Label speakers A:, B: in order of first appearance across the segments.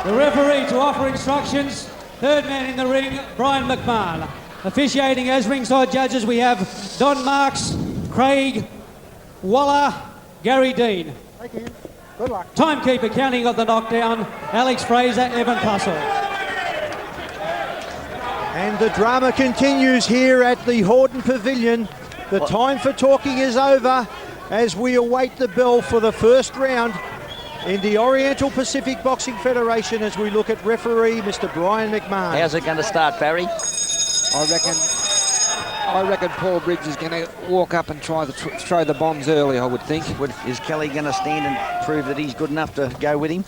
A: The referee to offer instructions, third man in the ring, Brian McMahon. Officiating as ringside judges, we have Don Marks, Craig Waller, Gary Dean.
B: Thank you. Good luck.
A: Timekeeper counting of the knockdown, Alex Fraser, Evan Pussell.
C: And the drama continues here at the Hordern Pavilion. The time for talking is over as we await the bell for the first round in the Oriental Pacific Boxing Federation as we look at referee Mr. Brian McMahon.
D: How's it going to start, Barry?
E: I reckon Paul Briggs is going to walk up and try to throw the bombs early, I would think.
D: Is Kelly going to stand and prove that he's good enough to go with him?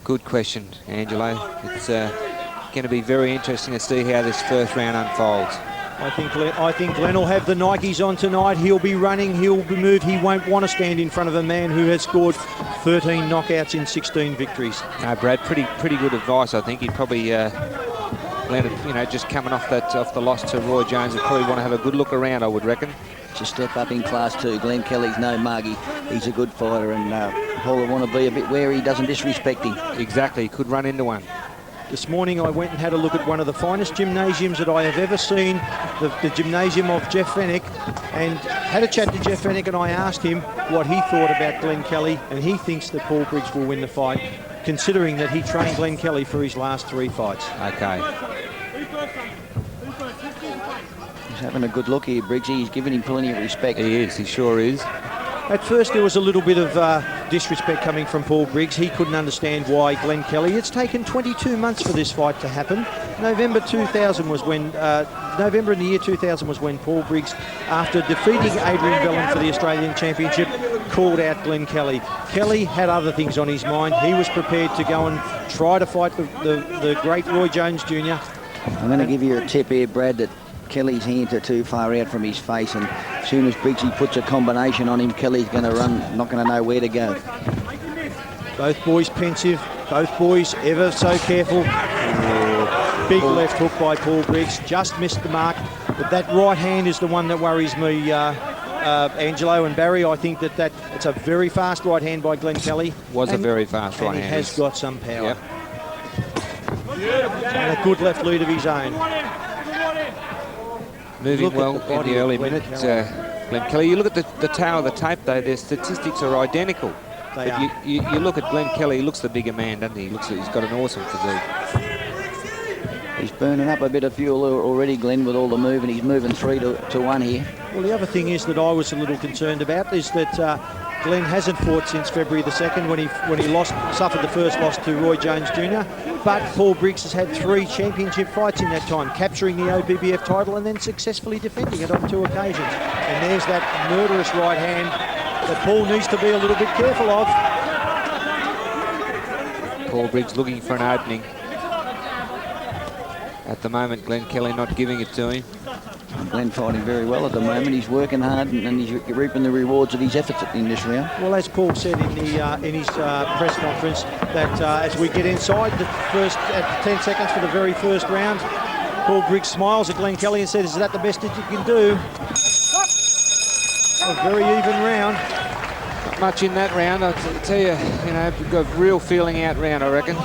E: Good question, Angelo. It's going to be very interesting to see how this first round unfolds.
C: I think Glen will have the Nikes on tonight. He'll be running, he'll be moved. He won't want to stand in front of a man who has scored 13 knockouts in 16 victories.
E: No, Brad, pretty good advice. I think he'd probably, Glen, you know, just coming off the loss to Roy Jones, would probably want to have a good look around, I would reckon.
D: Just step up in class too. Glen Kelly's no muggy. He's a good fighter, and Paul will want to be a bit wary he doesn't disrespect him.
E: Exactly, he could run into one.
C: This morning I went and had a look at one of the finest gymnasiums that I have ever seen, the gymnasium of Jeff Fennick, and had a chat to Jeff Fennick, and I asked him what he thought about Glen Kelly, and he thinks that Paul Briggs will win the fight, considering that he trained Glen Kelly for his last 3 fights.
E: Okay.
D: He's having a good look here, Briggs. He's giving him plenty of respect.
E: He is, he sure is.
C: At first there was a little bit of disrespect coming from Paul Briggs. He couldn't understand why Glen Kelly. It's taken 22 months for this fight to happen. November in the year 2000 was when Paul Briggs, after defeating Adrian Bellin for the Australian Championship, called out Glen Kelly. Kelly had other things on his mind. He was prepared to go and try to fight the great Roy Jones Jr.
D: I'm going to give you a tip here, Brad, that Kelly's hands are too far out from his face, and as soon as Briggsy puts a combination on him, Kelly's going to run, not going to know where to go.
C: Both boys pensive, both boys ever so careful. Big left hook by Paul Briggs, just missed the mark, but that right hand is the one that worries me, Angelo and Barry. I think that it's a very fast right hand by Glen Kelly.
E: Was a very fast right hand.
C: He has got some power.
E: Yep.
C: And a good left lead of his own.
E: Moving well in the early minutes, Glen Kelly. You look at the tail of the tape, though, their statistics are identical.
C: They are.
E: You look at Glen Kelly, he looks the bigger man, doesn't he? He's got an awesome physique.
D: He's burning up a bit of fuel already, Glen, with all the moving. He's moving 3 to 1 here.
C: Well, the other thing is that I was a little concerned about is that Glen hasn't fought since February the 2nd when he suffered the first loss to Roy Jones Jr. But Paul Briggs has had 3 championship fights in that time, capturing the OPBF title and then successfully defending it on 2 occasions. And there's that murderous right hand that Paul needs to be a little bit careful of.
E: Paul Briggs looking for an opening. At the moment, Glen Kelly not giving it to him.
D: Glen fighting very well at the moment. He's working hard and he's reaping the rewards of his efforts in this round.
C: Well, as Paul said in his press conference, that as we get inside at 10 seconds for the very first round, Paul Briggs smiles at Glen Kelly and says, "Is that the best that you can do?" A very even round.
E: Not much in that round, I tell you. You know, we've got a real feeling out round, I reckon.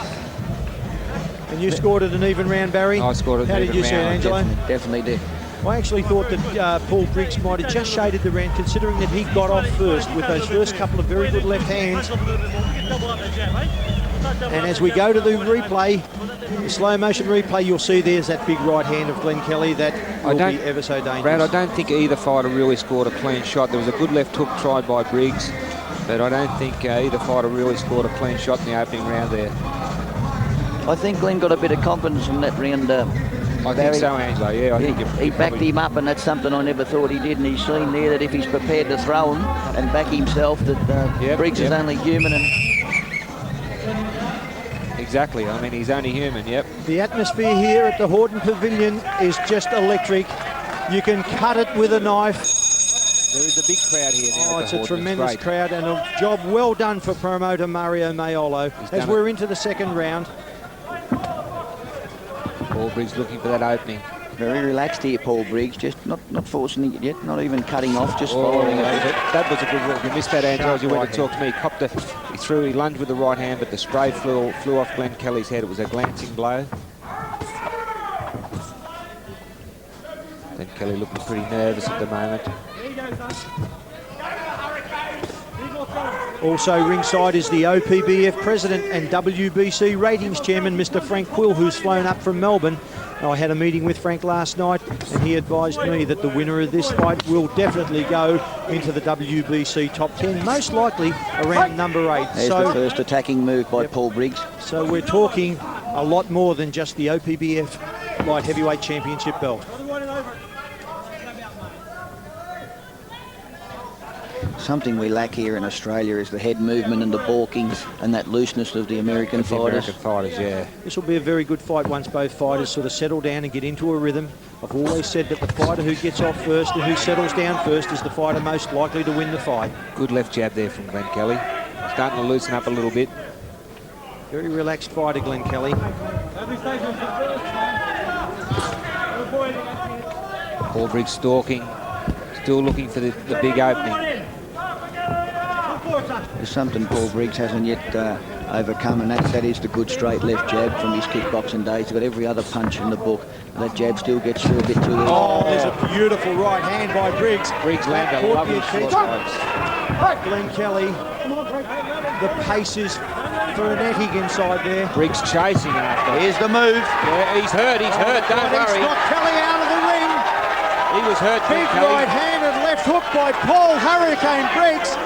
C: And you scored it an even round, Barry?
E: I scored it an even round.
C: How did you see it, Angelo?
D: Definitely did.
C: I actually thought that Paul Briggs might have just shaded the round, considering that he got off first with those first couple of very good left hands. And as we go to the replay, the slow motion replay, you'll see there's that big right hand of Glen Kelly that will be ever so dangerous.
E: Brad, I don't think either fighter really scored a clean shot. There was a good left hook tried by Briggs, but I don't think either fighter really scored a clean shot in the opening round there.
D: I think Glen got a bit of confidence from that round.
E: I think so, Angelo, yeah. I think
D: he backed him up, and that's something I never thought he did. And he's seen there that if he's prepared to throw him and back himself, that Briggs is only human. And
E: exactly, I mean, he's only human, yep.
C: The atmosphere here at the Hordern Pavilion is just electric. You can cut it with a knife.
E: There is a big crowd here now.
C: Oh, it's a tremendous crowd, and a job well done for promoter Mario Maiolo as we're into the second round.
E: Paul Briggs looking for that opening.
D: Very relaxed here, Paul Briggs. Just not forcing it yet, not even cutting off, just following it.
E: That was a good walk. You missed that, Andrew, as you went to talk to me. He lunged with the right hand, but the spray flew off Glen Kelly's head. It was a glancing blow. Glen Kelly looking pretty nervous at the moment.
C: Also ringside is the OPBF President and WBC Ratings Chairman, Mr. Frank Quill, who's flown up from Melbourne. I had a meeting with Frank last night, and he advised me that the winner of this fight will definitely go into the WBC top 10, most likely around number 8.
D: There's the first attacking move by Paul Briggs.
C: So we're talking a lot more than just the OPBF Light Heavyweight Championship belt.
D: Something we lack here in Australia is the head movement and the balking and that looseness of the American fighters.
E: Yeah.
C: This will be a very good fight once both fighters sort of settle down and get into a rhythm. I've always said that the fighter who gets off first and who settles down first is the fighter most likely to win the fight.
E: Good left jab there from Glen Kelly. Starting to loosen up a little bit.
C: Very relaxed fighter, Glen Kelly.
E: Paul Briggs stalking, still looking for the big opening.
D: There's something Paul Briggs hasn't yet overcome, and that is the good straight left jab from his kickboxing days. He's got every other punch in the book. That jab still gets through a bit too early.
C: Oh, there's a beautiful right hand by Briggs.
E: Briggs landed a lovely short strikes.
C: Glen Kelly, the pace is frenetic inside there.
E: Briggs chasing after.
D: Here's the move.
E: Yeah, he's hurt, don't worry.
C: He's knocked Kelly out of the ring.
E: He was hurt,
C: Big
E: Kelly.
C: right hand and left hook by Paul Hurricane Briggs.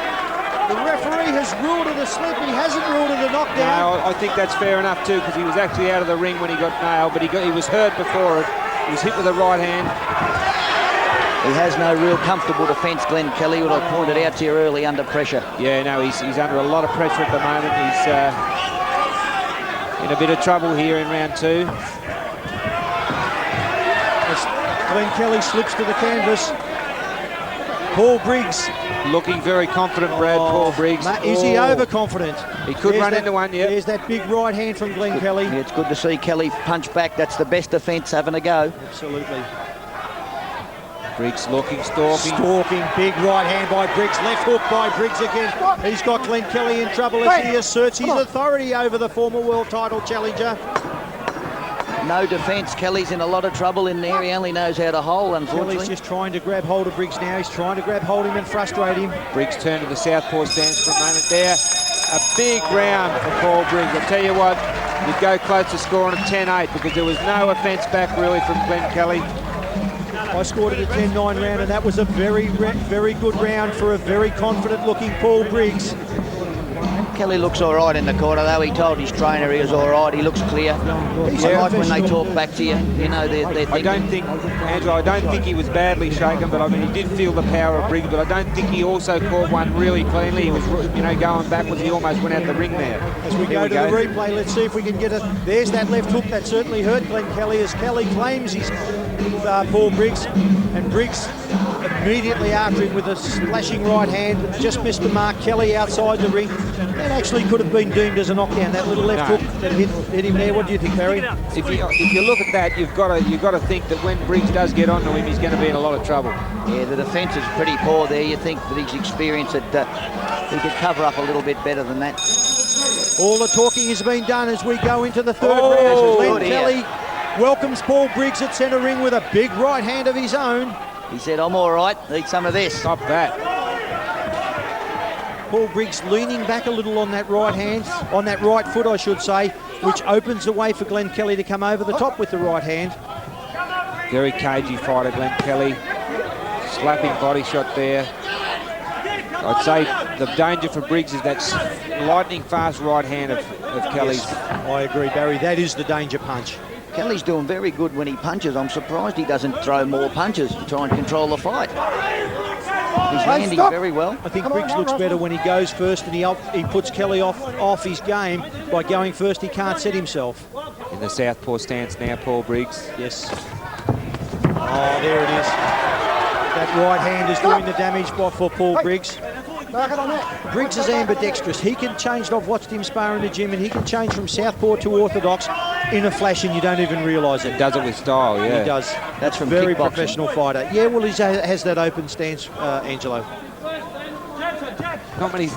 C: The referee has ruled it a slip. He hasn't ruled it a knockdown.
E: No, I think that's fair enough too, because he was actually out of the ring when he got nailed, but he was hurt before it. He was hit with the right hand.
D: He has no real comfortable defence, Glen Kelly, what I pointed out to you early, under pressure.
E: Yeah, no, he's under a lot of pressure at the moment. He's in a bit of trouble here in round 2.
C: As Glen Kelly slips to the canvas. Paul Briggs.
E: Looking very confident, Brad, Paul Briggs.
C: Is he overconfident?
E: He could run into one, yeah.
C: There's that big right hand from Glen Kelly.
D: Yeah, it's good to see Kelly punch back. That's the best defence, having a go.
C: Absolutely.
E: Briggs looking, stalking.
C: Stalking, big right hand by Briggs, left hook by Briggs again. He's got Glen Kelly in trouble as he asserts his authority over the former world title challenger.
D: No defence. Kelly's in a lot of trouble in there. He only knows how to hole, unfortunately.
C: Kelly's just trying to grab hold of Briggs now. He's trying to grab hold of him and frustrate him.
E: Briggs turned to the southpaw stance for a moment there. A big round for Paul Briggs. I'll tell you what, you'd go close to scoring a 10-8 because there was no offence back really from Glen Kelly.
C: I scored it a 10-9 round, and that was a very good round for a very confident-looking Paul Briggs.
D: Kelly looks all right in the corner, though. He told his trainer he was all right. He looks clear. I like when they talk back to you. You know, they're thinking.
E: Andrew, I don't think he was badly shaken, but I mean, he did feel the power of Briggs, but I don't think he also caught one really cleanly. He was, going backwards. He almost went out the ring there.
C: As we go to the replay, let's see if we can get it. There's that left hook that certainly hurt Glen Kelly as Kelly claims he's Paul Briggs, and Briggs immediately after him with a splashing right hand just missed the mark. Kelly outside the ring. That actually could have been deemed as a knockdown. That little left hook that hit him there. What do you think, Barry?
E: If you look at that, you've got to think that when Briggs does get onto him, he's going to be in a lot of trouble.
D: Yeah, the defence is pretty poor there. You think that his experience that he could cover up a little bit better than that.
C: All the talking has been done as we go into the third round. Glen Kelly welcomes Paul Briggs at centre ring with a big right hand of his own.
D: He said, "I'm all right. Need some of this."
E: Stop that.
C: Paul Briggs leaning back a little on that right hand, on that right foot, I should say, which opens the way for Glen Kelly to come over the top with the right hand.
E: Very cagey fighter, Glen Kelly. Slapping body shot there. I'd say the danger for Briggs is that lightning fast right hand of Kelly's.
C: Yes, I agree, Barry. That is the danger punch.
D: Kelly's doing very good when he punches. I'm surprised he doesn't throw more punches to try and control the fight. He's landing very well.
C: I think Briggs looks better when he goes first, and he puts Kelly off his game by going first. He can't set himself.
E: In the southpaw stance now, Paul Briggs.
C: Yes. Oh, there it is. That right hand is doing the damage for Paul Briggs. Briggs is ambidextrous. He can change. I've watched him spar in the gym, and he can change from southpaw to orthodox. in a flash and you don't even realise it.
E: Does it with style, yeah.
C: He does.
D: That's from
C: very
D: kickboxing.
C: professional fighter. Yeah, well, he has that open stance, Angelo.
E: Not many